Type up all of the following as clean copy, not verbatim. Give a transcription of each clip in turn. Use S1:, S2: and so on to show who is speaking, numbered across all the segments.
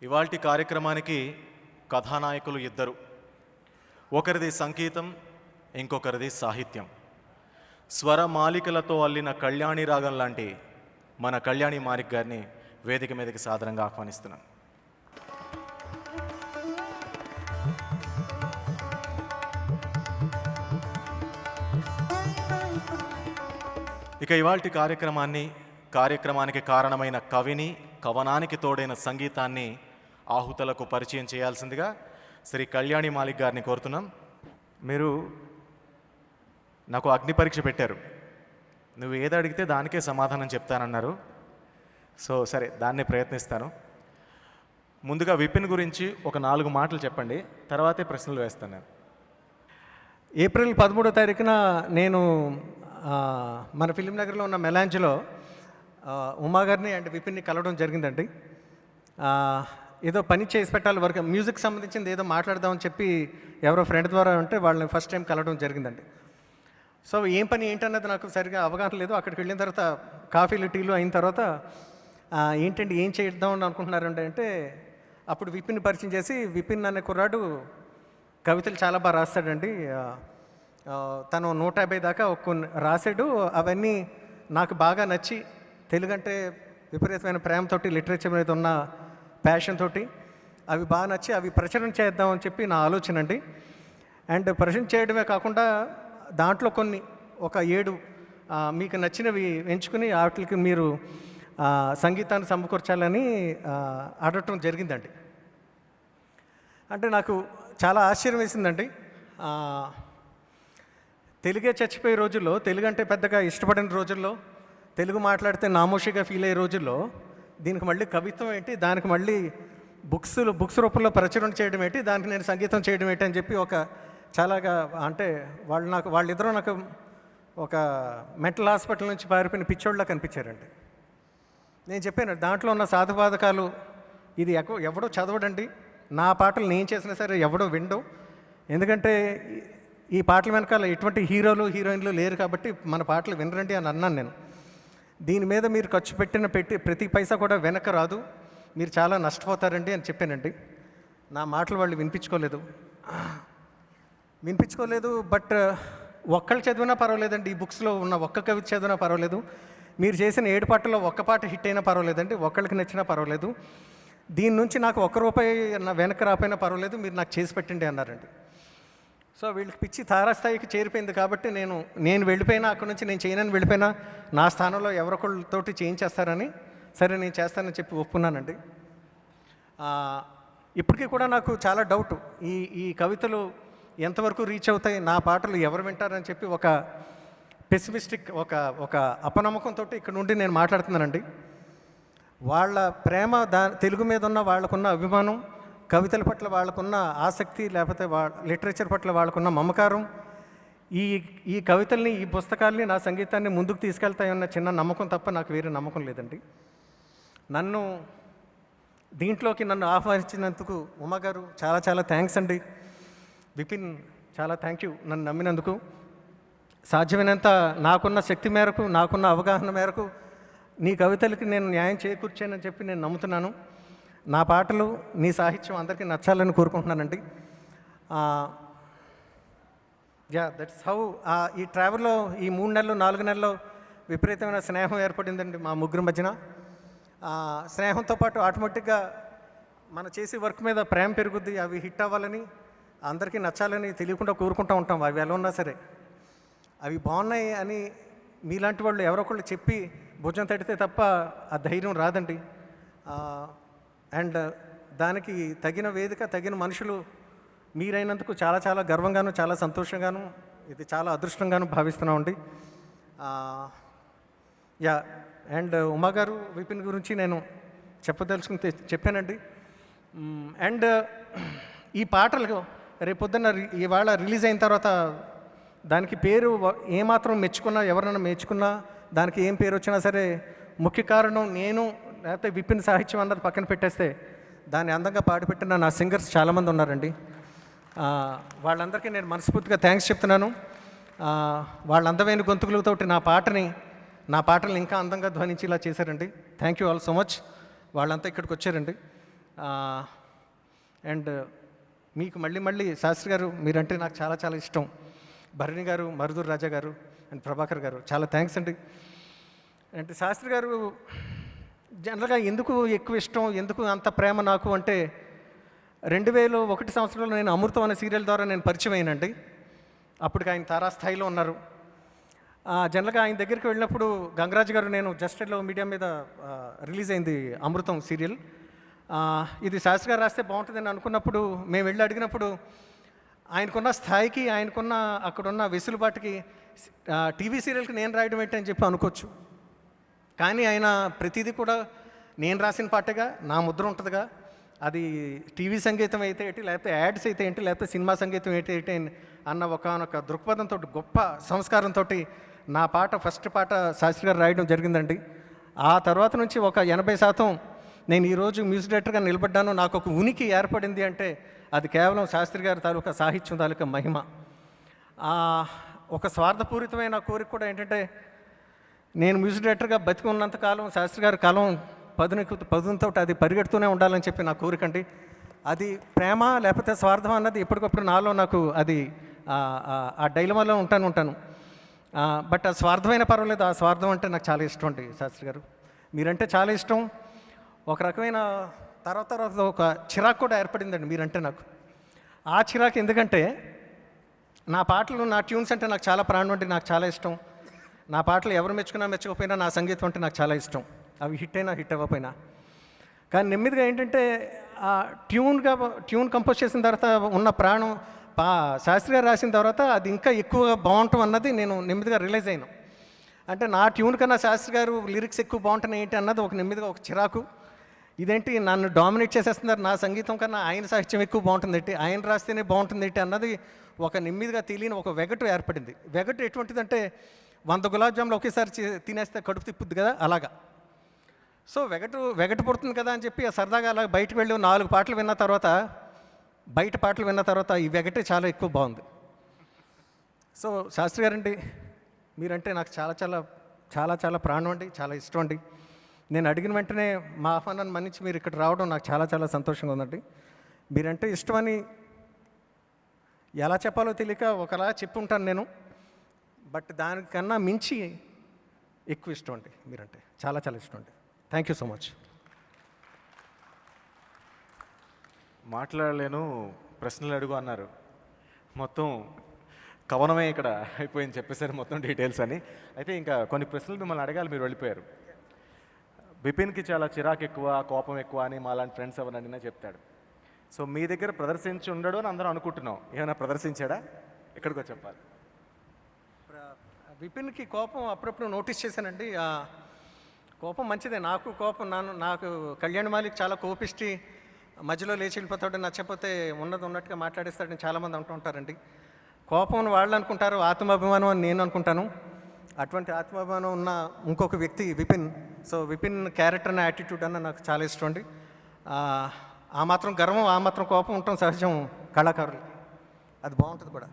S1: ఇవాల్టి కార్యక్రమానికి కథానాయకులు ఇద్దరు. ఒకరిది సంగీతం, ఇంకొకరిది సాహిత్యం. స్వర మాలికలతో అల్లిన కళ్యాణి రాగం లాంటి మన కళ్యాణి మారిక్ గారిని వేదిక మీదకి సాదరంగా ఆహ్వానిస్తున్నాను. ఇక ఇవాల్టి కార్యక్రమానికి కారణమైన కవిని, కవనానికి తోడైన సంగీతాన్ని ఆహుతులకు పరిచయం చేయాల్సిందిగా శ్రీ కళ్యాణి మాలిక్ గారిని కోరుతున్నాం. మీరు నాకు అగ్ని పరీక్ష పెట్టారు. నువ్వు ఏది అడిగితే దానికే సమాధానం చెప్తానన్నారు. సరే, దాన్నే ప్రయత్నిస్తాను. ముందుగా విపిన్ గురించి ఒక 4 మాటలు చెప్పండి, తర్వాతే ప్రశ్నలు వేస్తాను. నేను
S2: ఏప్రిల్ 13వ తారీఖున నేను మన ఫిలిం నగర్లో ఉన్న మెలాంజ్లో ఉమా గారిని అండ్ విపిన్ని కలవడం జరిగిందండి. ఏదో పని చేసి పెట్టాలి, వర్క్ మ్యూజిక్ సంబంధించింది ఏదో మాట్లాడదామని చెప్పి ఎవరో ఫ్రెండ్ ద్వారా ఉంటే వాళ్ళని ఫస్ట్ టైం కలవడం జరిగిందండి. సో ఏం పని ఏంటన్నది నాకు సరిగా అవగాహన లేదు. అక్కడికి వెళ్ళిన తర్వాత కాఫీలు టీలు అయిన తర్వాత ఏంటండి ఏం చేద్దాం అని అనుకుంటున్నారండి అంటే అప్పుడు విపిన్ని పరిచయం చేసి, విపిన్ అనే కుర్రాడు కవితలు చాలా బాగా రాస్తాడండి, తను 150 దాకా కొన్ని రాశాడు. అవన్నీ నాకు బాగా నచ్చి, తెలుగు అంటే విపరీతమైన ప్రేమతోటి, లిటరేచర్ మీద ఉన్న ప్యాషన్ తోటి అవి బాగా నచ్చి అవి ప్రచురణ చేద్దామని చెప్పి నా ఆలోచన అండి. అండ్ ప్రచురణ చేయడమే కాకుండా దాంట్లో ఒక 7 మీకు నచ్చినవి ఎంచుకుని వాటికి మీరు సంగీతాన్ని సమకూర్చాలని అడగటం జరిగిందండి. అంటే నాకు చాలా ఆశ్చర్యం వేసిందండి. తెలుగే చచ్చిపోయే రోజుల్లో, తెలుగు అంటే పెద్దగా ఇష్టపడిన రోజుల్లో, తెలుగు మాట్లాడితే నామోషిగా ఫీల్ అయ్యే రోజుల్లో దీనికి మళ్ళీ కవిత్వం ఏంటి, దానికి మళ్ళీ బుక్స్ రూపంలో ప్రచురణ చేయడం ఏంటి, దానికి నేను సంగీతం చేయడం ఏంటి అని చెప్పి చాలాగా అంటే వాళ్ళిద్దరూ నాకు ఒక మెంటల్ హాస్పిటల్ నుంచి పారిపోయిన పిచ్చోళ్ళలా కనిపించారండి. నేను చెప్పాను దాంట్లో ఉన్న సాధుబాధకాలు ఇది ఎవడో చదవడండి, నా పాటలు నేను చేసినా సరే ఎవడో వినడు, ఎందుకంటే ఈ పాటల వెనకాల ఎటువంటి హీరోలు హీరోయిన్లు లేరు కాబట్టి మన పాటలు వినరండి అని అన్నాను నేను. దీని మీద మీరు ఖర్చు పెట్టిన ప్రతి పైసా కూడా వెనక రాదు, మీరు చాలా నష్టపోతారండి అని చెప్పానండి. నా మాటలు వాళ్ళు వినిపించుకోలేదు. బట్ ఒక్కళ్ళు చదివినా పర్వాలేదండి, ఈ బుక్స్లో ఉన్న ఒక్క కవిత చదివినా పర్వాలేదు, మీరు చేసిన 7 పాటల్లో ఒక్క పాట హిట్ అయినా పర్వాలేదండి, ఒక్కళ్ళకి నచ్చినా పర్వాలేదు, దీని నుంచి నాకు ₹1 వెనక రాపోయినా పర్వాలేదు, మీరు నాకు చేసి పెట్టండి అన్నారండి. సో వీళ్ళకి పిచ్చి తారాస్థాయికి చేరిపోయింది కాబట్టి నేను వెళ్ళిపోయినా, అక్కడి నుంచి నేను చేయనని వెళ్ళిపోయినా నా స్థానంలో ఎవరొకళ్ళతోటి చేయించేస్తారని, సరే నేను చేస్తానని చెప్పి ఒప్పుకున్నానండి. ఇప్పటికీ కూడా నాకు చాలా డౌట్, ఈ కవితలు ఎంతవరకు రీచ్ అవుతాయి, నా పాటలు ఎవరు వింటారని చెప్పి ఒక పెసిమిస్టిక్ ఒక అపనమ్మకంతో ఇక్కడ నుండి నేను మాట్లాడుతున్నానండి. వాళ్ళ ప్రేమ తెలుగు మీద ఉన్న వాళ్ళకున్న అభిమానం, కవితల పట్ల వాళ్ళకున్న ఆసక్తి, లేకపోతే లిటరేచర్ పట్ల వాళ్ళకున్న మమకారం, ఈ కవితల్ని, ఈ పుస్తకాల్ని, నా సంగీతాన్ని ముందుకు తీసుకెళ్తాయన్న చిన్న నమ్మకం తప్ప నాకు వేరే నమ్మకం లేదండి. దీంట్లోకి నన్ను ఆహ్వానించినందుకు ఉమా గారు చాలా చాలా థ్యాంక్స్ అండి. విపిన్ చాలా థ్యాంక్ యూ, నన్ను నమ్మినందుకు. సాధ్యమైనంత నాకున్న శక్తి మేరకు, నాకున్న అవగాహన మేరకు నీ కవితలకి నేను న్యాయం చేకూర్చానని చెప్పి నేను నమ్ముతున్నాను. నా పాటలు, నీ సాహిత్యం అందరికీ నచ్చాలని కోరుకుంటున్నానండి. దట్స్ హౌ ఈ ట్రావెల్లో ఈ 3 నెలలు 4 నెలల్లో విపరీతమైన స్నేహం ఏర్పడిందండి మా ముగ్గురు మధ్యన. స్నేహంతో పాటు ఆటోమేటిక్గా మన చేసే వర్క్ మీద ప్రేమ పెరుగుద్ది. అవి హిట్ అవ్వాలని, అందరికీ నచ్చాలని తెలియకుండా కోరుకుంటూ ఉంటాం. అవి ఎలా ఉన్నా సరే అవి బాగున్నాయి అని మీలాంటి వాళ్ళు ఎవరొకళ్ళు చెప్పి భుజం తడితే తప్ప ఆ ధైర్యం రాదండి. అండ్ దానికి తగిన వేదిక, తగిన మనుషులు మీరైనందుకు చాలా చాలా గర్వంగాను, చాలా సంతోషంగాను, ఇది చాలా అదృష్టంగాను భావిస్తున్నామండి. అండ్ ఉమా గారు, విపిన్ గురించి నేను చెప్పదలుచుకుని చెప్పానండి. అండ్ ఈ పాటలు రేపొద్దున్న ఇవాళ రిలీజ్ అయిన తర్వాత దానికి పేరు ఏమాత్రం మెచ్చుకున్నా, ఎవరైనా మెచ్చుకున్నా, దానికి ఏం పేరు వచ్చినా సరే ముఖ్య కారణం నేను, లేకపోతే విపిన్ సాహిత్యం అన్నది పక్కన పెట్టేస్తే దాన్ని అందంగా పాడిపెట్టిన నా సింగర్స్ చాలామంది ఉన్నారండి. వాళ్ళందరికీ నేను మనస్ఫూర్తిగా థ్యాంక్స్ చెప్తున్నాను. వాళ్ళ అందమైన గొంతుకులతోటి నా పాటల్ని ఇంకా అందంగా ధ్వనించేలా చేశారండి. Thank you all so much. వాళ్ళంతా ఇక్కడికి వచ్చారండి. అండ్ మీకు మళ్ళీ మళ్ళీ శాస్త్రి గారు మీరంటే నాకు చాలా చాలా ఇష్టం. భరణి గారు, మరుదూరు రాజా గారు అండ్ ప్రభాకర్ గారు చాలా థ్యాంక్స్ అండి. అంటే శాస్త్రి గారు జనరల్గా ఎందుకు ఎక్కువ ఇష్టం, ఎందుకు అంత ప్రేమ నాకు అంటే 2001 సంవత్సరంలో నేను అమృతం అనే సీరియల్ ద్వారా నేను పరిచయం అయినండి. అప్పటికి ఆయన తారాస్థాయిలో ఉన్నారు. జనరల్గా ఆయన దగ్గరికి వెళ్ళినప్పుడు గంగరాజు గారు, నేను జస్టెడ్లో మీడియా మీద రిలీజ్ అయింది అమృతం సీరియల్, ఇది శాస్త్రి గారు రాస్తే బాగుంటుందని అనుకున్నప్పుడు మేము వెళ్ళి అడిగినప్పుడు ఆయనకున్న స్థాయికి, ఆయనకున్న అక్కడున్న వెసులుబాటుకి టీవీ సీరియల్కి నేను రాయడం ఏంటి అని చెప్పి అనుకోవచ్చు. కానీ ఆయన ప్రతిదీ కూడా నేను రాసిన పాటగా నా ముద్ర ఉంటుందిగా, అది టీవీ సంగీతం అయితే ఏంటి, లేకపోతే యాడ్స్ అయితే ఏంటి, లేకపోతే సినిమా సంగీతం అయితే ఏంటి అన్న ఒకనొక దృక్పథంతో, గొప్ప సంస్కారంతో నా పాట, ఫస్ట్ పాట శాస్త్రి గారు రాయడం జరిగిందండి. ఆ తర్వాత నుంచి ఒక 80% నేను ఈరోజు మ్యూజిక్ డైరెక్టర్గా నిలబడ్డాను, నాకు ఒక ఉనికి ఏర్పడింది అంటే అది కేవలం శాస్త్రి గారి తాలూకా సాహిత్యం తాలూకా మహిమ. ఒక స్వార్థపూరితమైన కోరిక కూడా ఏంటంటే, నేను మ్యూజిక్ డైరెక్టర్గా బతికి ఉన్నంతకాలం శాస్త్రి గారి కాలం పదునుతో అది పరిగెడుతూనే ఉండాలని చెప్పి నా కోరిక అండి. అది ప్రేమ లేకపోతే స్వార్థం అన్నది ఎప్పటికప్పుడు నాలో నాకు అది ఆ డైలమాలో ఉంటాను. బట్ ఆ స్వార్థమైన పర్వాలేదు, ఆ స్వార్థం అంటే నాకు చాలా ఇష్టం అండి. శాస్త్రి గారు మీరంటే చాలా ఇష్టం. ఒక రకమైన తర్వాత ఒక చిరాకు కూడా ఏర్పడిందండి మీరంటే నాకు. ఆ చిరాకు ఎందుకంటే, నా పాటలు, నా ట్యూన్స్ అంటే నాకు చాలా ప్రాణం అండి, నాకు చాలా ఇష్టం. నా పాటలు ఎవరు మెచ్చుకున్నా మెచ్చకపోయినా నా సంగీతం అంటే నాకు చాలా ఇష్టం. అవి హిట్ అయినా హిట్ అవ్వకపోయినా. కానీ నెమ్మదిగా ఏంటంటే ట్యూన్ కంపోజ్ చేసిన తర్వాత ఉన్న ప్రాణం శాస్త్రి గారు రాసిన తర్వాత అది ఇంకా ఎక్కువ బాగుంటాం అన్నది నేను నెమ్మదిగా రియలైజ్ అయినాను. అంటే నా ట్యూన్ కన్నా శాస్త్రి గారు లిరిక్స్ ఎక్కువ బాగుంటున్నాయి ఏంటి అన్నది ఒక నెమ్మదిగా ఒక చిరాకు. ఇదేంటి నన్ను డామినేట్ చేసేస్తున్నారు, నా సంగీతం కన్నా ఆయన సాహిత్యం ఎక్కువ బాగుంటుంది ఏంటి, ఆయన రాస్తేనే బాగుంటుంది ఏంటి అన్నది ఒక నెమ్మదిగా తెలియని ఒక వెగటు ఏర్పడింది. వెగటు ఎటువంటిదంటే 100 గులాబ్ జాములు ఒకేసారి తినేస్తే కడుపు తిప్పుద్ది కదా, అలాగా. సో వెగటు పుడుతుంది కదా అని చెప్పి సరదాగా అలా బయటకు వెళ్ళి 4 పాటలు విన్న తర్వాత, బయట పాటలు విన్న తర్వాత ఈ వెగటే చాలా ఎక్కువ బాగుంది. సో శాస్త్రి గారండి మీరంటే నాకు చాలా చాలా చాలా చాలా ప్రాణం అండి, చాలా ఇష్టం అండి. నేను అడిగిన వెంటనే మా ఆహ్వానాన్ని మన్నించి మీరు ఇక్కడ రావడం నాకు చాలా చాలా సంతోషంగా ఉందండి. మీరంటే ఇష్టమని ఎలా చెప్పాలో తెలియక ఒకలా చెప్పుంటాను నేను, బట్ దానికన్నా మించి ఎక్కువ ఇష్టం అండి మీరంటే, చాలా చాలా ఇష్టం అండి. Thank you so much.
S1: మాట్లాడలేను, ప్రశ్నలు అడుగు అన్నారు. మొత్తం కవనమే ఇక్కడ అయిపోయింది చెప్పేసరి మొత్తం డీటెయిల్స్ అని. అయితే ఇంకా కొన్ని ప్రశ్నలు మిమ్మల్ని అడగాలి, మీరు వెళ్ళిపోయారు. బిపిన్కి చాలా చిరాకు ఎక్కువ, కోపం ఎక్కువ అని మా లాంటి ఫ్రెండ్స్ ఎవరు అడిగినా చెప్తాడు. సో మీ దగ్గర ప్రదర్శించి ఉండడు అని అందరం అనుకుంటున్నాం. ఏమైనా ప్రదర్శించాడా? ఎక్కడికో చెప్పాలి.
S2: విపిన్కి కోపం అప్పుడప్పుడు నోటీస్ చేశానండి. కోపం మంచిదే, నాకు కోపం నాకు కళ్యాణ్ మాలిక్ చాలా కోపిష్టి, మధ్యలో లేచి వెళ్ళిపోతాడు, నచ్చకపోతే ఉన్నట్టుగా మాట్లాడేస్తాడని చాలామంది అంటూ ఉంటారండి. కోపం వాళ్ళు అనుకుంటారు ఆత్మాభిమానం అని నేను అనుకుంటాను. అటువంటి ఆత్మాభిమానం ఉన్న ఇంకొక వ్యక్తి విపిన్. సో విపిన్ క్యారెక్టర్ అన్న యాటిట్యూడ్ అన్న నాకు చాలా ఇష్టం అండి. ఆ మాత్రం గర్వం, ఆ మాత్రం కోపం ఉండటం సహజం కళాకారులకి, అది బాగుంటుంది కూడా.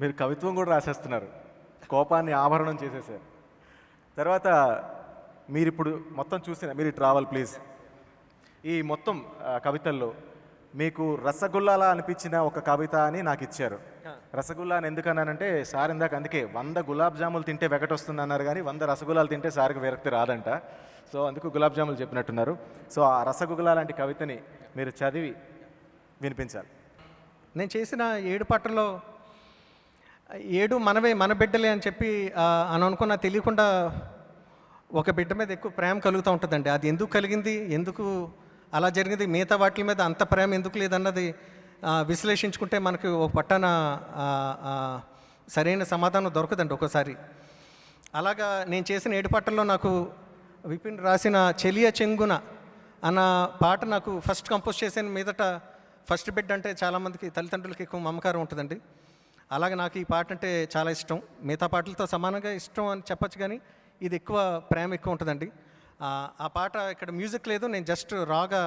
S1: మీరు కవిత్వం కూడా రాసేస్తున్నారు, కోపాన్ని ఆభరణం చేసేసారు. తర్వాత మీరు ఇప్పుడు మొత్తం చూసిన, మీరు ఇటు రావాలి ప్లీజ్. ఈ మొత్తం కవితల్లో మీకు రసగుల్లాలా అనిపించిన ఒక కవిత అని నాకు ఇచ్చారు. రసగుల్లా అని ఎందుకన్నానంటే, సార్ ఇందాక అందుకే 100 గులాబ్ జాములు తింటే వెగట వస్తుంది అన్నారు, కానీ 100 రసగుల్లాలు తింటే సార్కి విరక్తి రాదంట. సో అందుకు గులాబ్ జాములు చెప్పినట్టున్నారు. సో ఆ రసగుల్లా లాంటి కవితని మీరు చదివి వినిపించాలి.
S2: నేను చేసిన 7 పాటల్లో 7 మనవే, మన బిడ్డలే అని చెప్పి అని అనుకున్నా తెలియకుండా ఒక బిడ్డ మీద ఎక్కువ ప్రేమ కలుగుతూ ఉంటుందండి. అది ఎందుకు కలిగింది, ఎందుకు అలా జరిగింది, మిగతా వాటి మీద అంత ప్రేమ ఎందుకు లేదన్నది విశ్లేషించుకుంటే మనకు ఒక పట్టాన సరైన సమాధానం దొరకదండి ఒక్కోసారి. అలాగా నేను చేసిన 7 పాటల్లో నాకు విపిన్ రాసిన చెలియ చెంగున అన్న పాట నాకు ఫస్ట్ కంపోజ్ చేసిన మీదట, ఫస్ట్ బిడ్డ అంటే చాలామందికి తల్లిదండ్రులకి ఎక్కువ మమకారం ఉంటుందండి. అలాగే నాకు ఈ పాట అంటే చాలా ఇష్టం. మిగతా పాటలతో సమానంగా ఇష్టం అని చెప్పచ్చు, కానీ ఇది ఎక్కువ ప్రేమ ఎక్కువ ఉంటుందండి. ఆ పాట ఇక్కడ మ్యూజిక్ లేదు, నేను జస్ట్ రాగా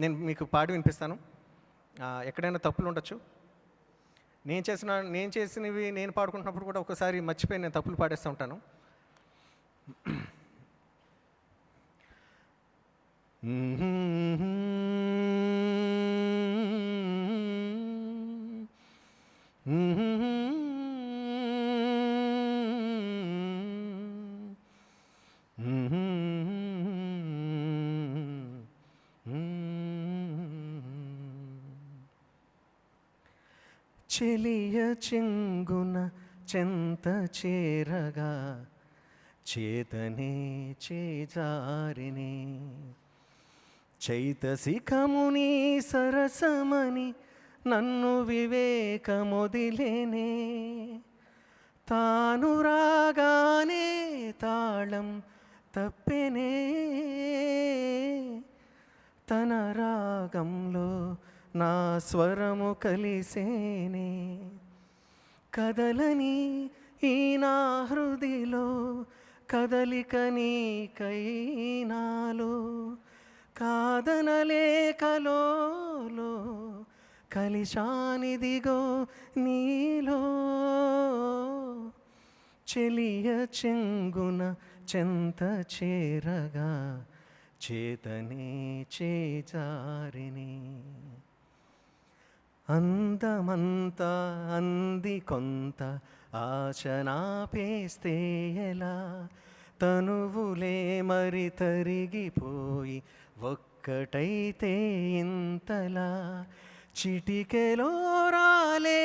S2: నేను మీకు పాడి వినిపిస్తాను. ఎక్కడైనా తప్పులు ఉండొచ్చు. నేను చేసినవి నేను పాడుకుంటున్నప్పుడు కూడా ఒకసారి మర్చిపోయి నేను తప్పులు పాడేస్తూ ఉంటాను. చెలియ చెంగున చెంత చేరగా చేతనే చేజారినే చైతసికముని సరసమని నన్ను వివేకమొదిలేనే తాను రాగానే తాళం తప్పెనే తన రాగంలో నా స్వరము కలిసేనే కదలని ఈ నా హృదిలో కదలిక నీకైనాలో కాదనలేకలో కలిశానిదిగో నీలో చెలియ చెంగున చెంత చేరగా చేతనే చేజారిని అందమంతా అంది కొంత ఆశ నాపేస్తే ఎలా తనువులే మరి తరిగిపోయి ఒక్కటైతే ఇంతలా చిటికెలో రాలే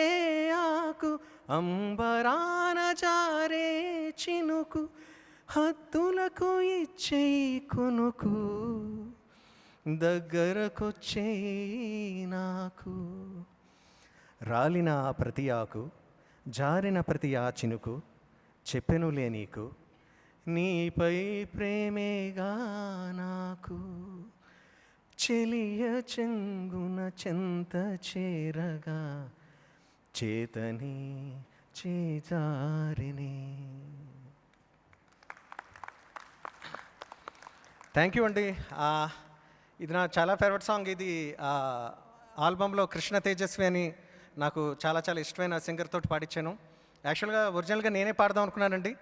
S2: ఆకు అంబరాన జారే చినుకు హద్దులకు ఇచ్చేయి కునుకు దగ్గరకొచ్చేయి నాకు రాలిన ఆ ప్రతి ఆకు జారిన ప్రతి ఆ చినుకు చెప్పెనులే నీకు నీపై ప్రేమేగా నాకు చెలియ చెంగున చెంత చేరగా చేతని చేజారిని. థ్యాంక్ యూ అండి. ఇది నా చాలా ఫేవరెట్ సాంగ్. ఇది ఆల్బంలో కృష్ణ తేజస్వి అని నాకు చాలా చాలా ఇష్టమైన సింగర్ తోటి పాడించాను. యాక్చువల్గా ఒరిజినల్గా నేనే పాడదాం అనుకున్నానండి,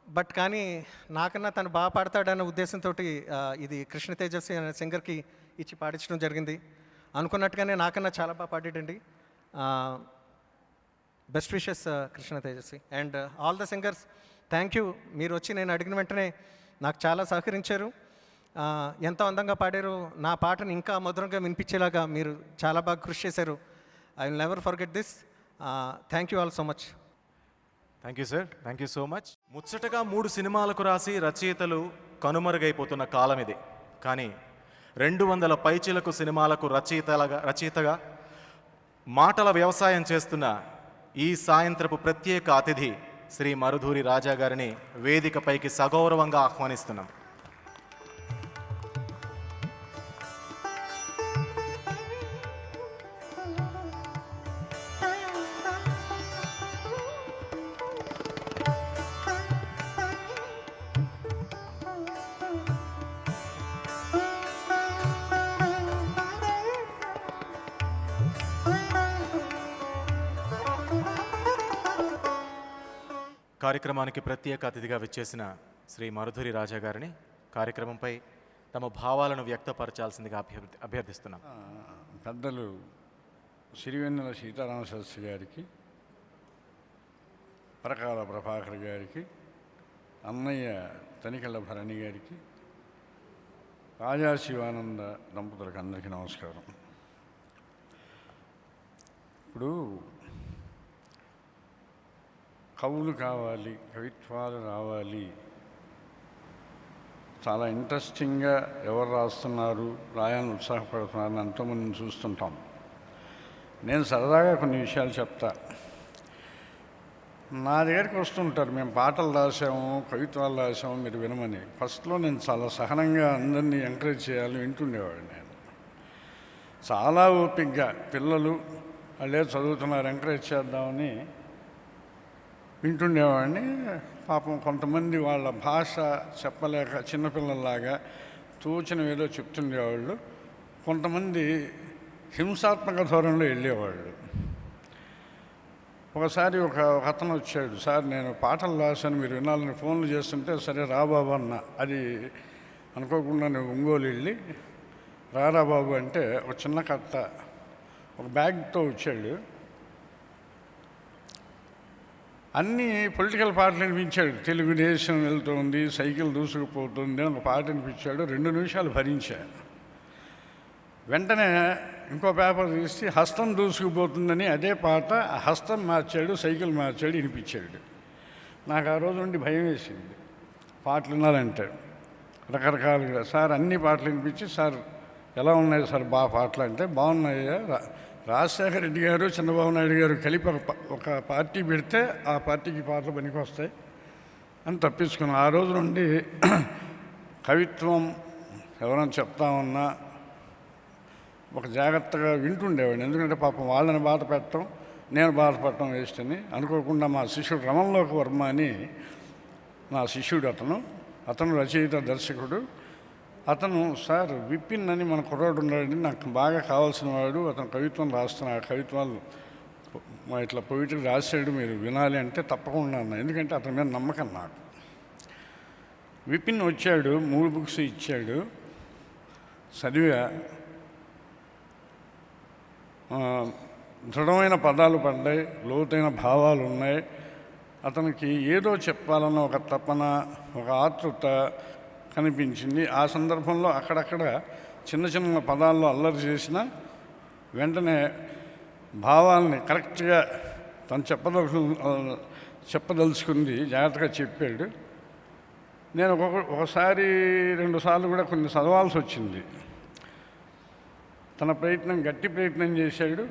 S2: బట్ కానీ నాకన్నా తను బాగా పాడతాడన్న ఉద్దేశంతో ఇది కృష్ణ తేజస్వి అనే సింగర్కి ఇచ్చి పాడించడం జరిగింది. అనుకున్నట్టుగానే నాకన్నా చాలా బాగా పాడాడండి. Best wishes Krishna Tejaswi and all the singers. Thank you. మీరు వచ్చి నేను అడిగిన వెంటనే నాకు చాలా సహకరించారు. ఎంతో అందంగా పాడారు. నా పాటను ఇంకా మధురంగా వినిపించేలాగా మీరు చాలా బాగా కృషి చేశారు. I will never forget this. Thank you all so much.
S1: Thank you sir. Thank you so much. ముచ్చటగా 3 సినిమాలకు రాసి రచయితలు కనుమరుగైపోతున్న కాలం ఇది. కానీ 200 పైచిలకు సినిమాలకు రచయితగా మాటల వ్యవసాయం చేస్తున్న ఈ సాయంత్రపు ప్రత్యేక అతిథి శ్రీ మరుధూరి రాజా గారిని వేదికపైకి సగౌరవంగా ఆహ్వానిస్తున్నాం. కార్యక్రమానికి ప్రత్యేక అతిథిగా విచ్చేసిన శ్రీ మరుధూరి రాజా గారిని కార్యక్రమంపై తమ భావాలను వ్యక్తపరచాల్సిందిగా అభ్యర్థిస్తున్నాం.
S3: పెద్దలు సిరివెన్నెల సీతారామశాస్త్రి గారికి, పరకాల ప్రభాకర్ గారికి, అన్నయ్య తనికెళ్ళ భరణి గారికి, రాజా శివానంద దంపతులకు అందరికీ నమస్కారం. ఇప్పుడు కవులు కావాలి, కవిత్వాలు రావాలి, చాలా ఇంట్రెస్టింగ్గా ఎవరు రాస్తున్నారు, రాయాలని ఉత్సాహపడుతున్నారని ఎంతోమందిని చూస్తుంటాం. నేను సరదాగా కొన్ని విషయాలు చెప్తా. నా దగ్గరికి వస్తుంటారు, మేము పాటలు రాసాము, కవిత్వాలు రాసాము, మీరు వినమని. ఫస్ట్లో నేను చాలా సహనంగా అందరినీ ఎంకరేజ్ చేయాలి, వింటుండేవాడు. నేను చాలా ఓపికగా పిల్లలు వాళ్ళే చదువుతున్నారు ఎంకరేజ్ చేద్దామని వింటుండేవాడిని. పాపం కొంతమంది వాళ్ళ భాష చెప్పలేక చిన్నపిల్లల్లాగా తోచిన ఏదో చెప్తుండేవాళ్ళు. కొంతమంది హింసాత్మక ధోరణిలో వెళ్ళేవాళ్ళు. ఒకసారి ఒక అతను వచ్చాడు, సార్ నేను పాటలు రాశాను, మీరు వినాలని ఫోన్లు చేస్తుంటే, సరే రా బాబు అన్న. అది అనుకోకుండా నేను ఒంగోలు వెళ్ళి రారా బాబు అంటే ఒక చిన్న కట్ట ఒక బ్యాగ్తో వచ్చాడు. అన్నీ పొలిటికల్ పాటలు వినిపించాడు. తెలుగుదేశం వెళ్తుంది, సైకిల్ దూసుకుపోతుంది అని ఒక పాట వినిపించాడు. 2 నిమిషాలు భరించాను. వెంటనే ఇంకో పేపర్ తీసి హస్తం దూసుకుపోతుందని అదే పాట ఆ హస్తం మార్చాడు, సైకిల్ మార్చాడు, వినిపించాడు. నాకు ఆ రోజు నుండి భయం వేసింది పాటలు వినాలంటే. రకరకాలుగా సార్ అన్ని పాటలు వినిపించి, సార్ ఎలా ఉన్నాయి సార్ పాటలు అంటే, బాగున్నాయా, రాజశేఖర రెడ్డి గారు చంద్రబాబు నాయుడు గారు కలిపి ఒక పార్టీ పెడితే ఆ పార్టీకి పాటలు పనికొస్తాయి అని తప్పించుకున్నాను. ఆ రోజు నుండి కవిత్వం ఎవరైనా చెప్తామన్నా ఒక జాగ్రత్తగా వింటుండేవాడిని. ఎందుకంటే పాపం వాళ్ళని బాధ పెట్టడం, నేను బాధపడటం వేస్ట్ అని. అనుకోకుండా మా శిష్యుడు రమణలోక వర్మ అని నా శిష్యుడు, అతను రచయిత, దర్శకుడు. అతను సార్ విపిన్ అని మన కుర్రాడు ఉన్నాడు, నాకు బాగా కావాల్సిన వాడు, అతను కవిత్వం రాస్తున్నాడు, ఆ కవిత్వాలు ఇట్లా పొయిటరీ రాశాడు, మీరు వినాలి అంటే తప్పకుండా అన్నా. ఎందుకంటే అతని మీద నమ్మకం నాకు. విపిన్ వచ్చాడు, 3 బుక్స్ ఇచ్చాడు, చదివా. దృఢమైన పదాలు పడ్డాయి, లోతైన భావాలు ఉన్నాయి. అతనికి ఏదో చెప్పాలన్న ఒక తపన, ఒక ఆతృత కనిపించింది. ఆ సందర్భంలో అక్కడక్కడ చిన్న చిన్న పదాల్లో అల్లరి చేసిన వెంటనే భావాల్ని కరెక్ట్గా తను చెప్పదలుచుకుంది జాగ్రత్తగా చెప్పాడు. నేను ఒకసారి 2 సార్లు కూడా కొన్ని చదవాల్సి వచ్చింది. తన ప్రయత్నం, గట్టి ప్రయత్నం చేశాడు,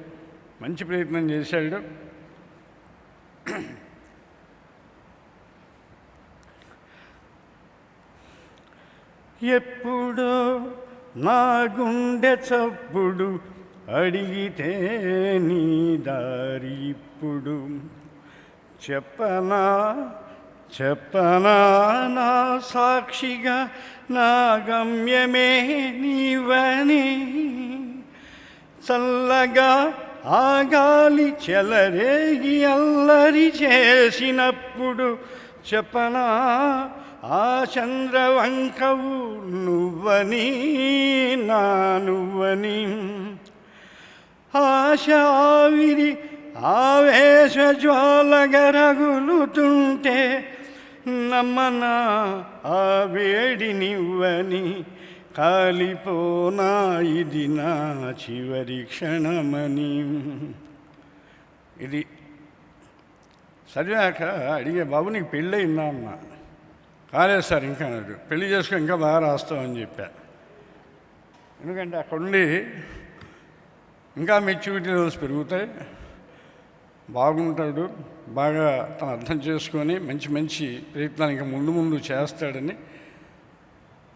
S3: మంచి ప్రయత్నం చేశాడు. ఎప్పుడో నా గుండె చప్పుడు అడిగితే నీ దారి ఇప్పుడు చెప్పనా నా సాక్షిగా నా గమ్యమే నీవని. చల్లగా ఆగాలి చెలరేగి అల్లరి చేసినప్పుడు చెప్పనా ఆ చంద్రవంకవు నువ్వని, నా నువ్వని. ఆశ ఆవిరి ఆవేశ జ్వాలగరగులుతుంటే నమ్మనా ఆ వేడి నివ్వని. కాలిపోనా ఇది నా చివరి క్షణమని. ఇది చదివాక అడిగే, బాబు నీకు పెళ్ళయిందా అన్నా. కాలేదు సార్ ఇంకా అన్నాడు. పెళ్లి చేసుకుని ఇంకా బాగా రాస్తామని చెప్పా. ఎందుకంటే అక్కడుండి ఇంకా మెచ్యూరిటీ లెవెల్స్ పెరుగుతాయి, బాగుంటాడు, బాగా తను అర్థం చేసుకొని మంచి మంచి ప్రయత్నాలు ఇంకా ముందు చేస్తాడని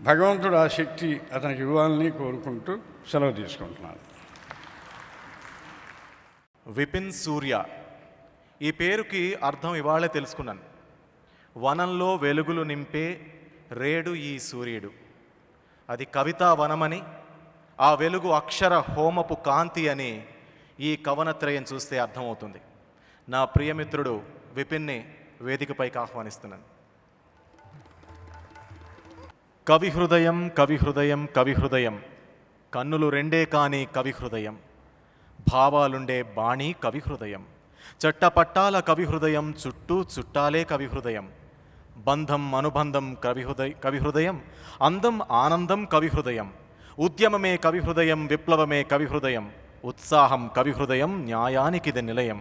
S3: భగవంతుడు ఆ శక్తి అతనికి ఇవ్వాలని కోరుకుంటూ సెలవు తీసుకుంటున్నాను.
S1: విపిన్ సూర్య, ఈ పేరుకి అర్థం ఇవాళే తెలుసుకున్నాను. వనంలో వెలుగులు నింపే రేడు ఈ సూర్యుడు. అది కవితా వనమని, ఆ వెలుగు అక్షర హోమపు కాంతి అని ఈ కవనత్రయం చూస్తే అర్థమవుతుంది. నా ప్రియమిత్రుడు విపిన్ని వేదికపైకి ఆహ్వానిస్తున్నాను. కవి హృదయం, కవి హృదయం, కవి హృదయం, కన్నులు రెండే కాని కవి హృదయం, భావాలుండే బాణి కవి హృదయం, చట్టపట్టాల కవి హృదయం, చుట్టూ చుట్టాలే కవి హృదయం, బంధం అనుబంధం కవి హృదయం, అందం ఆనందం కవి హృదయం, ఉద్యమమే కవి హృదయం, విప్లవమే కవి హృదయం, ఉత్సాహం కవి హృదయం, న్యాయానికిది నిలయం.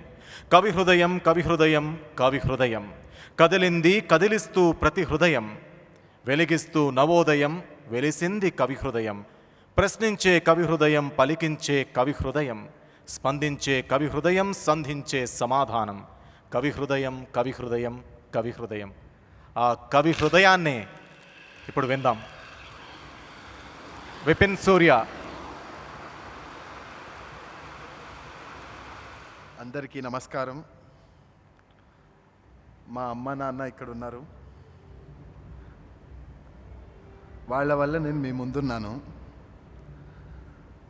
S1: కవి హృదయం, కవి హృదయం, కవి హృదయం, కదిలింది కదిలిస్తూ ప్రతి హృదయం, వెలిగిస్తూ నవోదయం వెలిసింది కవి హృదయం, ప్రశ్నించే కవి హృదయం, పలికించే కవి హృదయం, స్పందించే కవి హృదయం, సంధించే సమాధానం. కవి హృదయం, కవి హృదయం, కవి హృదయం. ఆ కవి హృదయాన్నే ఇప్పుడు విందాం. విపిన్ సూర్య.
S4: అందరికీ నమస్కారం. మా అమ్మ నాన్న ఇక్కడ ఉన్నారు, వాళ్ళ వల్ల నేను మీ ముందున్నాను.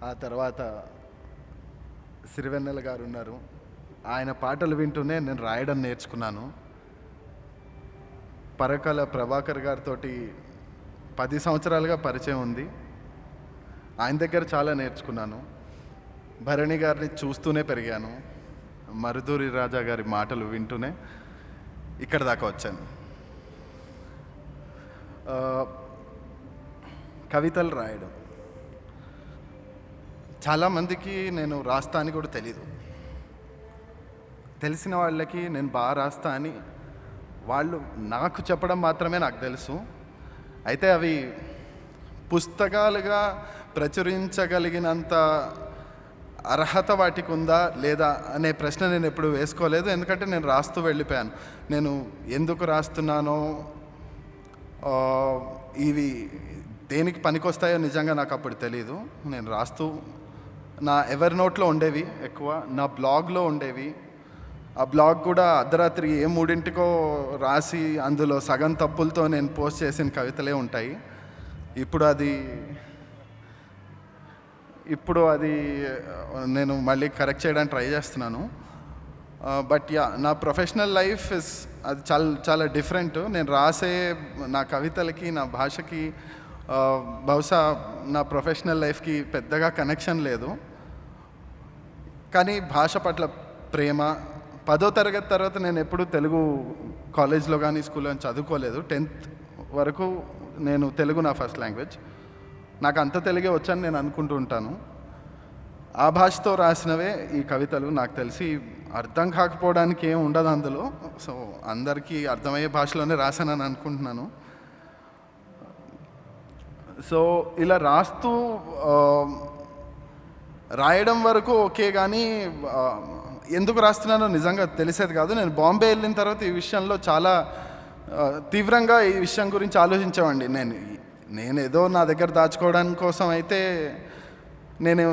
S4: ఆ తర్వాత సిరివెన్నెల గారు ఉన్నారు, ఆయన పాటలు వింటూనే నేను రాయడం నేర్చుకున్నాను. పరకాల ప్రభాకర్ గారితో 10 సంవత్సరాలుగా పరిచయం ఉంది, ఆయన దగ్గర చాలా నేర్చుకున్నాను. భరణి గారిని చూస్తూనే పెరిగాను, మరుదూరి రాజా గారి మాటలు వింటూనే ఇక్కడ దాకా వచ్చాను. కవితలు రాయడం చాలామందికి నేను రాస్తా అని కూడా తెలీదు. తెలిసిన వాళ్ళకి నేను బాగా రాస్తా అని వాళ్ళు నాకు చెప్పడం మాత్రమే నాకు తెలుసు. అయితే అవి పుస్తకాలుగా ప్రచురించగలిగినంత అర్హత వాటికి ఉందా లేదా అనే ప్రశ్న నేను ఎప్పుడు వేసుకోలేదు. ఎందుకంటే నేను రాస్తూ వెళ్ళిపోయాను. నేను ఎందుకు రాస్తున్నానో, ఇవి దేనికి పనికొస్తాయో నిజంగా నాకు అప్పుడు తెలీదు. నేను రాస్తూ నా ఎవరి నోట్లో ఉండేవి, ఎక్కువ నా బ్లాగ్లో ఉండేవి. ఆ బ్లాగ్ కూడా అర్ధరాత్రి 3 రాసి అందులో సగం తప్పులతో నేను పోస్ట్ చేసిన కవితలే ఉంటాయి. ఇప్పుడు అది నేను మళ్ళీ కరెక్ట్ చేయడానికి ట్రై చేస్తున్నాను. బట్ యా, నా ప్రొఫెషనల్ లైఫ్ అది చాలా చాలా డిఫరెంట్. నేను రాసే నా కవితలకి, నా భాషకి బహుశా నా ప్రొఫెషనల్ లైఫ్కి పెద్దగా కనెక్షన్ లేదు. కానీ భాష పట్ల ప్రేమ. 10వ తరగతి తర్వాత నేను ఎప్పుడూ తెలుగు కాలేజ్లో కానీ స్కూల్లో కానీ చదువుకోలేదు. 10th వరకు నేను తెలుగు నా ఫస్ట్ లాంగ్వేజ్. నాకు అంత తెలుగే వచ్చని నేను అనుకుంటూ ఉంటాను. ఆ భాషతో రాసినవే ఈ కవితలు. నాకు తెలిసి అర్థం కాకపోవడానికి ఏం ఉండదు అందులో. సో అందరికీ అర్థమయ్యే భాషలోనే రాశానని అనుకుంటున్నాను. సో ఇలా రాస్తూ రాయడం వరకు ఓకే, కానీ ఎందుకు రాస్తున్నానో నిజంగా తెలిసేది కాదు. నేను బాంబే వెళ్ళిన తర్వాత ఈ విషయంలో చాలా తీవ్రంగా ఈ విషయం గురించి ఆలోచించేవాడిని. నేను ఏదో నా దగ్గర దాచుకోవడానికి కోసం అయితే నేను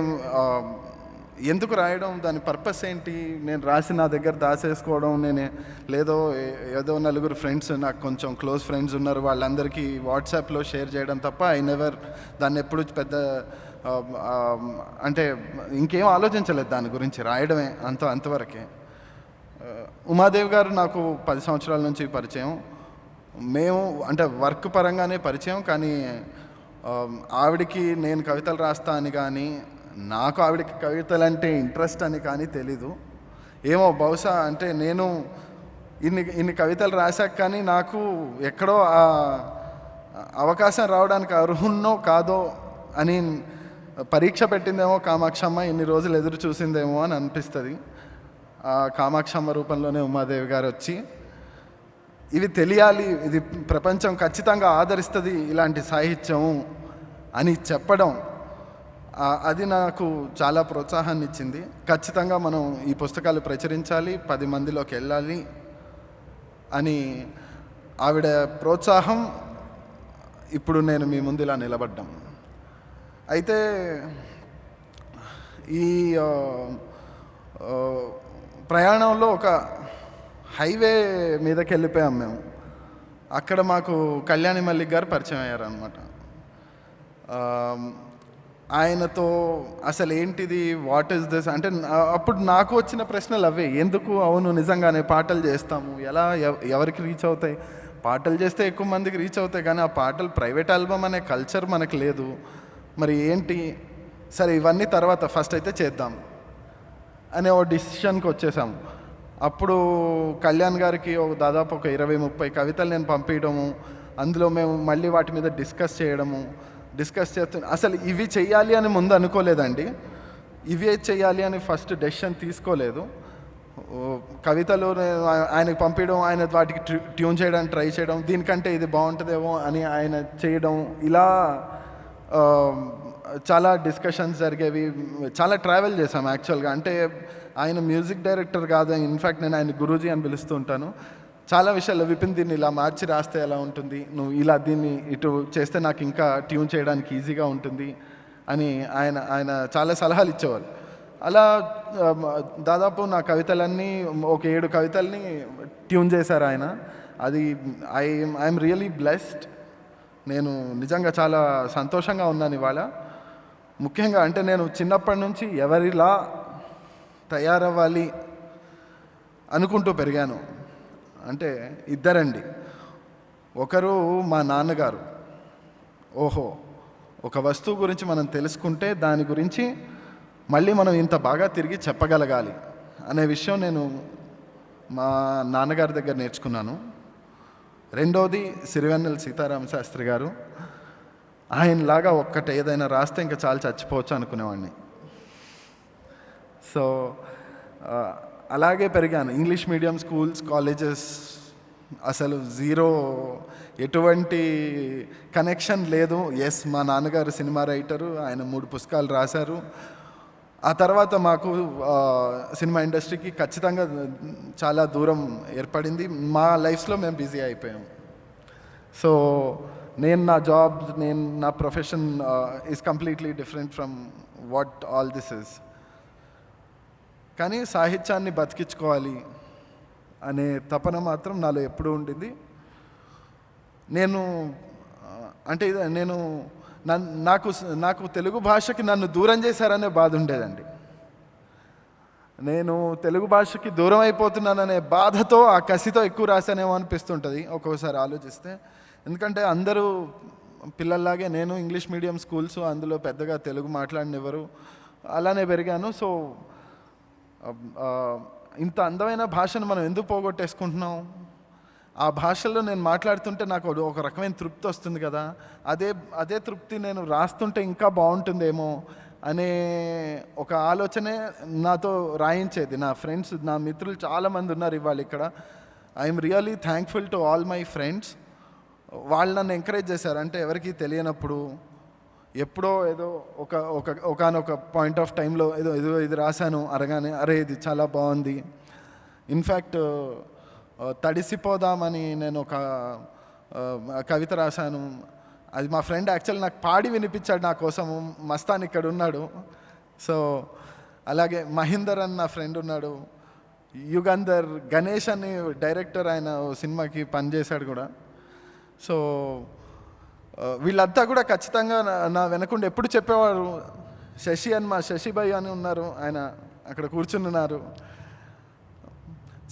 S4: ఎందుకు రాయడం, దాని పర్పస్ ఏంటి, నేను రాసి నా దగ్గర దాచేసుకోవడం, ఏదో నలుగురు ఫ్రెండ్స్, నాకు కొంచెం క్లోజ్ ఫ్రెండ్స్ ఉన్నారు, వాళ్ళందరికీ వాట్సాప్లో షేర్ చేయడం తప్ప దాన్ని ఎప్పుడు పెద్ద అంటే ఇంకేం ఆలోచించలేదు దాని గురించి. రాయడమే అంతవరకే. ఉమాదేవి గారు నాకు 10 సంవత్సరాల నుంచి పరిచయం. మేము అంటే వర్క్ పరంగానే పరిచయం, కానీ ఆవిడికి నేను కవితలు రాస్తా అని కానీ, నాకు ఆవిడకి కవితలు అంటే ఇంట్రెస్ట్ అని కానీ తెలీదు. ఏమో బహుశా అంటే నేను ఇన్ని కవితలు రాశాక కానీ నాకు ఎక్కడో ఆ అవకాశం రావడానికి అర్హున్నో కాదో అని పరీక్ష పెట్టిందేమో కామాక్షమ్మ, ఇన్ని రోజులు ఎదురు చూసిందేమో అని అనిపిస్తుంది. ఆ కామాక్షమ్మ రూపంలోనే ఉమాదేవి గారు వచ్చి ఇవి తెలియాలి, ఇది ప్రపంచం ఖచ్చితంగా ఆదరిస్తుంది ఇలాంటి సాహిత్యం అని చెప్పడం, అది నాకు చాలా ప్రోత్సాహాన్ని ఇచ్చింది. ఖచ్చితంగా మనం ఈ పుస్తకాలు ప్రచురించాలి, 10 మందిలోకి వెళ్ళాలి అని ఆవిడ ప్రోత్సాహం ఇప్పుడు నేను మీ ముందు ఇలా నిలబడ్డాం. అయితే ఈ ప్రయాణంలో ఒక హైవే మీదకి వెళ్ళిపోయాం మేము. అక్కడ మాకు కళ్యాణి మల్లిక్ గారు పరిచయం అయ్యారనమాట. ఆయనతో అసలు ఏంటిది, వాట్ ఈస్ దిస్ అంటే అప్పుడు నాకు వచ్చిన ప్రశ్నలు అవే. ఎందుకు, అవును నిజంగానే పాటలు చేస్తాము, ఎలా ఎవరికి రీచ్ అవుతాయి, పాటలు చేస్తే ఎక్కువ మందికి రీచ్ అవుతాయి, కానీ ఆ పాటలు ప్రైవేట్ ఆల్బమ్ అనే కల్చర్ మనకు లేదు, మరి ఏంటి, సరే ఇవన్నీ తర్వాత ఫస్ట్ అయితే చేద్దాం అనే ఓ డిసిషన్కి వచ్చేసాము. అప్పుడు కళ్యాణ్ గారికి దాదాపు ఒక 20-30 కవితలు నేను పంపించడము, అందులో మేము మళ్ళీ వాటి మీద డిస్కస్ చేస్తూ అసలు ఇవి చెయ్యాలి అని ముందు అనుకోలేదండి. ఇవే చెయ్యాలి అని ఫస్ట్ డెసిషన్ తీసుకోలేదు. కవితలు ఆయనకు పంపించడం, ఆయన వాటికి ట్యూన్ చేయడానికి ట్రై చేయడం, దీనికంటే ఇది బాగుంటుందేమో అని ఆయన చేయడం, ఇలా చాలా డిస్కషన్స్ జరిగేవి. చాలా ట్రావెల్ చేసాం యాక్చువల్గా. అంటే ఆయన మ్యూజిక్ డైరెక్టర్ కాదు, ఇన్ఫ్యాక్ట్ నేను ఆయన గురూజీ అని పిలుస్తూ ఉంటాను. చాలా విషయాలు, విపిన్ దీన్ని ఇలా మార్చి రాస్తే ఎలా ఉంటుంది, నువ్వు ఇలా దీన్ని ఇటు చేస్తే నాకు ఇంకా ట్యూన్ చేయడానికి ఈజీగా ఉంటుంది అని ఆయన చాలా సలహాలు ఇచ్చేవారు. అలా దాదాపు నా కవితలన్నీ ఒక 7 కవితల్ని ట్యూన్ చేశారు ఆయన. అది ఐఎమ్ రియలీ బ్లెస్డ్. నేను నిజంగా చాలా సంతోషంగా ఉన్నాను ఇవాళ. ముఖ్యంగా అంటే నేను చిన్నప్పటి నుంచి ఎవరిలా తయారవ్వాలి అనుకుంటూ పెరిగాను. అంటే ఇద్దరండి. ఒకరు మా నాన్నగారు, ఓహో ఒక వస్తువు గురించి మనం తెలుసుకుంటే దాని గురించి మళ్ళీ మనం ఇంత బాగా తిరిగి చెప్పగలగాలి అనే విషయం నేను మా నాన్నగారి దగ్గర నేర్చుకున్నాను. రెండోది సిరివెన్నెల సీతారామ శాస్త్రి గారు. ఆయనలాగా ఏదైనా రాస్తే ఇంకా చాలా చచ్చిపోవచ్చు అనుకునేవాడిని. సో అలాగే పెరిగాను. ఇంగ్లీష్ మీడియం స్కూల్స్, కాలేజెస్ అసలు జీరో, ఎటువంటి కనెక్షన్ లేదు. ఎస్, మా నాన్నగారు సినిమా రైటరు, ఆయన 3 పుస్తకాలు రాశారు. ఆ తర్వాత మాకు సినిమా ఇండస్ట్రీకి ఖచ్చితంగా చాలా దూరం ఏర్పడింది. మా లైఫ్స్లో మేము బిజీ అయిపోయాం. సో నేను నా జాబ్, నేను నా profession is completely different from what all this is. కానీ సాహిత్యాన్ని బతికించుకోవాలి అనే తపన మాత్రం నాలో ఎప్పుడూ ఉండింది. నేను అంటే నేను నాకు తెలుగు భాషకి నన్ను దూరం చేశారనే బాధ ఉండేదండి. నేను తెలుగు భాషకి దూరం అయిపోతున్నాననే బాధతో, ఆ కసితో ఎక్కువ రాశానేమో అనిపిస్తుంటుంది ఒక్కోసారి ఆలోచిస్తే. ఎందుకంటే అందరూ పిల్లల్లాగే నేను ఇంగ్లీష్ మీడియం స్కూల్స్, అందులో పెద్దగా తెలుగు మాట్లాడనివ్వరు, అలానే పెరిగాను. సో ఇంత అందమైన భాషను మనం ఎందుకు పోగొట్టేసుకుంటున్నాం? ఆ భాషలో నేను మాట్లాడుతుంటే నాకు ఒక రకమైన తృప్తి వస్తుంది కదా, అదే తృప్తి నేను రాస్తుంటే ఇంకా బాగుంటుందేమో అనే ఒక ఆలోచనే నాతో రాయించేది. నా ఫ్రెండ్స్, నా మిత్రులు చాలామంది ఉన్నారు ఇవాళ ఇక్కడ. I'm really thankful to all my friends. వాళ్ళు నన్ను ఎంకరేజ్ చేశారు. అంటే ఎవరికి తెలియనప్పుడు ఎప్పుడో ఏదో ఒకనొక పాయింట్ ఆఫ్ టైంలో ఇది రాశాను అనగానే, అరే ఇది చాలా బాగుంది. ఇన్ఫ్యాక్ట్ తడిసిపోదామని నేను ఒక కవిత రాశాను. అది మా ఫ్రెండ్ యాక్చువల్ నాకు పాడి వినిపించాడు నా కోసము. మస్తాన్ ఇక్కడ ఉన్నాడు. సో అలాగే మహేందర్ అని నా ఫ్రెండ్ ఉన్నాడు. యుగంధర్, గణేష్ అని డైరెక్టర్, ఆయన సినిమాకి పనిచేశాడు కూడా. సో వీళ్ళంతా కూడా ఖచ్చితంగా నా వెనకుండి ఎప్పుడు చెప్పేవారు. శశి అని, మా శశిభాయ్ అని ఉన్నారు, ఆయన అక్కడ కూర్చుని ఉన్నారు.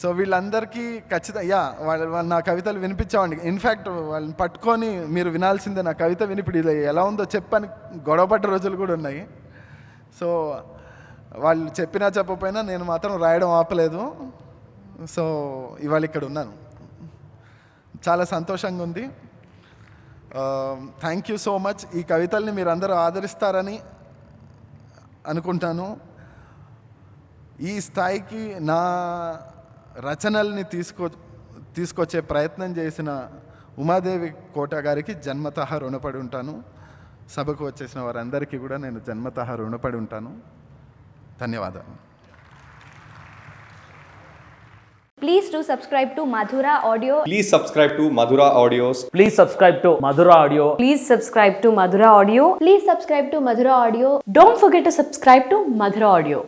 S4: సో వీళ్ళందరికీ ఖచ్చితంగా వాళ్ళు నా కవితలు వినిపించేవాడిని. ఇన్ఫ్యాక్ట్ వాళ్ళని పట్టుకొని, మీరు వినాల్సిందే, నా కవిత వినిపిడి ఎలా ఉందో చెప్పని గొడవపడ్డ రోజులు కూడా ఉన్నాయి. సో వాళ్ళు చెప్పినా చెప్పకపోయినా నేను మాత్రం రాయడం ఆపలేదు. సో ఇవాళ ఇక్కడ ఉన్నాను, చాలా సంతోషంగా ఉంది. Thank you so much. ఈ కవితల్ని మీరు అందరూ ఆదరిస్తారని అనుకుంటాను. ఈ స్థాయికి నా రచనల్ని తీసుకొచ్చే ప్రయత్నం చేసిన ఉమాదేవి కోట గారికి జన్మతః రుణపడి ఉంటాను. సభకు వచ్చేసిన వారందరికీ కూడా నేను జన్మతః రుణపడి ఉంటాను. ధన్యవాదాలు.
S5: Please do subscribe to Madhura Audio.
S6: Please subscribe to Madhura Audios.
S7: Please subscribe to Madhura Audio.
S5: Please subscribe to Madhura Audio. Please subscribe to Madhura Audio. Don't forget to subscribe to Madhura Audio.